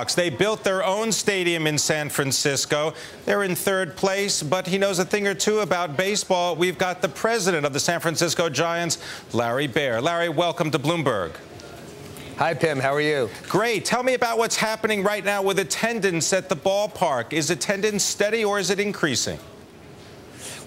They built their own stadium in San Francisco. They're in third place, but he knows a thing or two about baseball. We've got the president of the San Francisco Giants, Larry Baer. Larry, welcome to Bloomberg. Hi, Pimm. How are you? Great. Tell me about what's happening right now with attendance at the ballpark. Is attendance steady or is it increasing?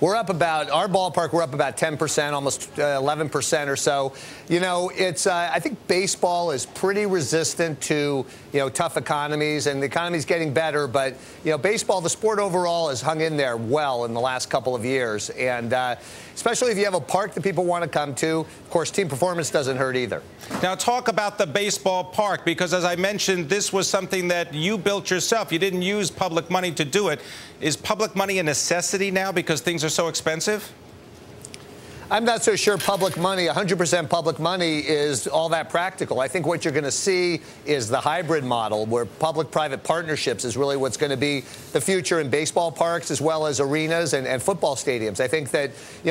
We're up about, our ballpark, we're up about 10%, almost 11% or so. You know, it's, I think baseball is pretty resistant to, tough economies, and the economy's getting better. But, baseball, the sport overall, has hung in there well in the last couple of years. And especially if you have a park that people want to come to, of course, team performance doesn't hurt either. Now, talk about the baseball park, because as I mentioned, this was something that you built yourself. You didn't use public money to do it. Is public money a necessity now because things are so expensive? I'm not so sure public money, 100% public money, is all that practical. I think what you're going to see is the hybrid model, where public-private partnerships is really what's going to be the future in baseball parks as well as arenas and football stadiums. I think that,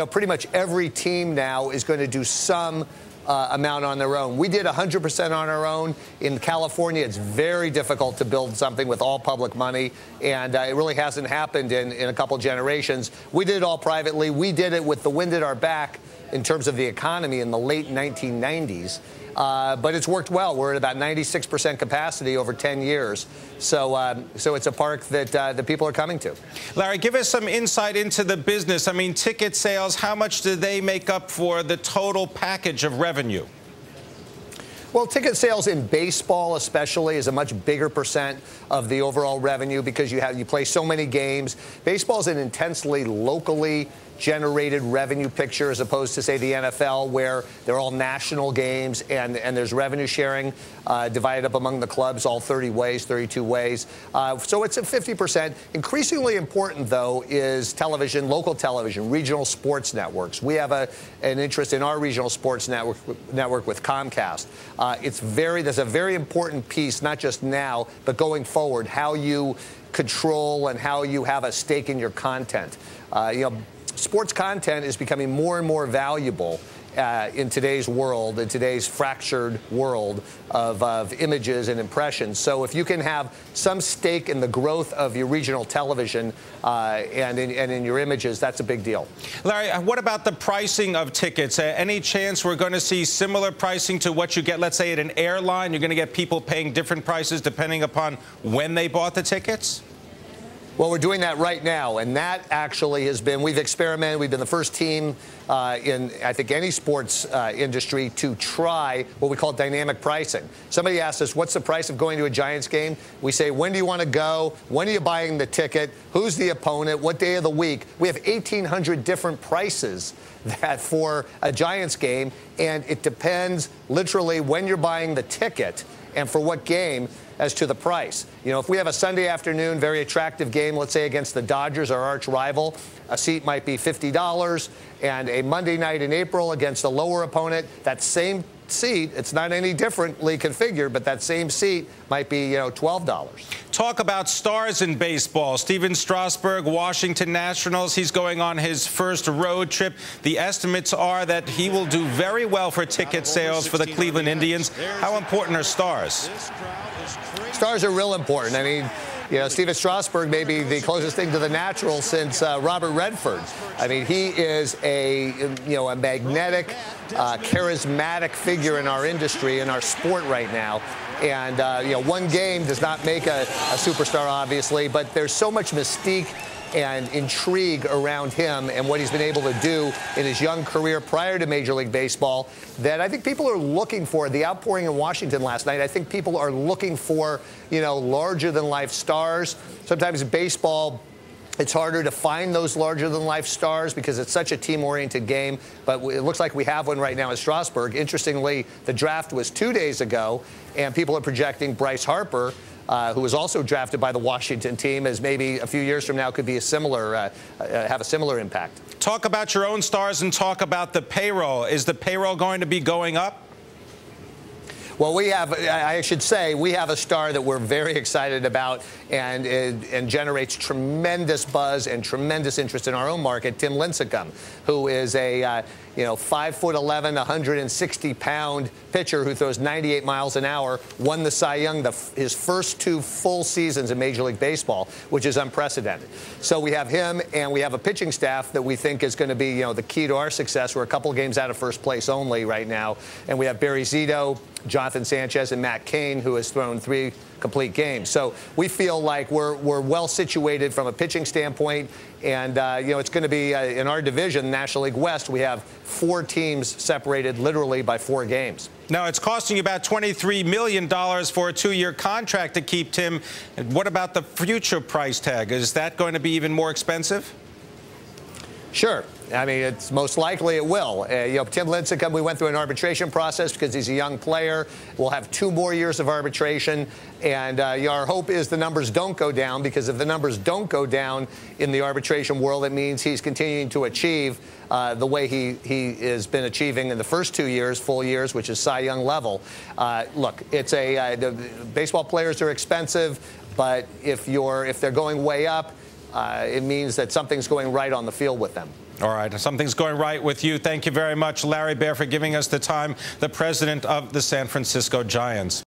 pretty much every team now is going to do some amount on their own. We did 100% on our own. In California, it's very difficult to build something with all public money, and it really hasn't happened in a couple generations. We did it all privately. We did it with the wind at our back in terms of the economy in the late 1990s. But it's worked well. We're at about 96% capacity over 10 years. So it's a park that the people are coming to. Larry, give us some insight into the business. I mean, ticket sales, how much do they make up for the total package of revenue? Well, ticket sales in baseball especially is a much bigger percent of the overall revenue because you play so many games. Baseball is an intensely locally generated revenue picture as opposed to, say, the NFL, where they're all national games and there's revenue sharing divided up among the clubs all 30 ways, 32 ways. So it's at 50%. Increasingly important, though, is television, local television, regional sports networks. We have an interest in our regional sports network with Comcast. There's a very important piece, not just now, but going forward, how you control and how you have a stake in your content. Sports content is becoming more and more valuable in today's world, in today's fractured world of images and impressions. So if you can have some stake in the growth of your regional television and in your images, that's a big deal. Larry, what about the pricing of tickets? Any chance we're going to see similar pricing to what you get, let's say, at an airline? You're going to get people paying different prices depending upon when they bought the tickets? Well, we're doing that right now, and that actually has been, we've experimented, we've been the first team in, I think, any sports industry to try what we call dynamic pricing. Somebody asked us, what's the price of going to a Giants game? We say, when do you want to go? When are you buying the ticket? Who's the opponent? What day of the week? We have 1,800 different prices for a Giants game, and it depends literally when you're buying the ticket and for what game as to the price. If we have a Sunday afternoon, very attractive game, let's say against the Dodgers, our arch rival, a seat might be $50, and a Monday night in April against a lower opponent, that same seat, it's not any differently configured, but that same seat might be, $12. Talk about stars in baseball. Stephen Strasburg, Washington Nationals. He's going on his first road trip. The estimates are that he will do very well for ticket sales for the Cleveland Indians. How important are stars? Stars are real important. I mean, Stephen Strasburg may be the closest thing to the natural since Robert Redford. I mean, he is a magnetic, charismatic figure in our industry, in our sport right now. And, one game does not make a superstar, obviously, but there's so much mystique and intrigue around him and what he's been able to do in his young career prior to Major League Baseball that I think people are looking for. The outpouring in Washington last night, I think people are looking for, larger-than-life stars. Sometimes in baseball, it's harder to find those larger-than-life stars because it's such a team-oriented game, but it looks like we have one right now at Strasburg. Interestingly, the draft was 2 days ago, and people are projecting Bryce Harper, who was also drafted by the Washington team, as maybe a few years from now could be have a similar impact. Talk about your own stars and talk about the payroll. Is the payroll going to be going up? Well, I should say, we have a star that we're very excited about and generates tremendous buzz and tremendous interest in our own market, Tim Lincecum, who is a 5'11", 160-pound pitcher who throws 98 miles an hour, won the Cy Young his first 2 full seasons in Major League Baseball, which is unprecedented. So we have him, and we have a pitching staff that we think is going to be, the key to our success. We're a couple games out of first place only right now, and we have Barry Zito, Jonathan Sanchez, and Matt Cain, who has thrown 3 complete games. So we feel like we're well situated from a pitching standpoint, and it's going to be in our division, National League West, we have 4 teams separated literally by 4 games. Now, it's costing you about $23 million for a 2-year contract to keep Tim. What about the future price tag? Is that going to be even more expensive? Sure. I mean, it's most likely it will. Tim Lincecum, we went through an arbitration process because he's a young player. We'll have 2 more years of arbitration. And our hope is the numbers don't go down, because if the numbers don't go down in the arbitration world, it means he's continuing to achieve the way he has been achieving in the first 2 years, full years, which is Cy Young level. Look, it's the baseball players are expensive, but if they're going way up, it means that something's going right on the field with them. All right. Something's going right with you. Thank you very much, Larry Baer, for giving us the time, the president of the San Francisco Giants.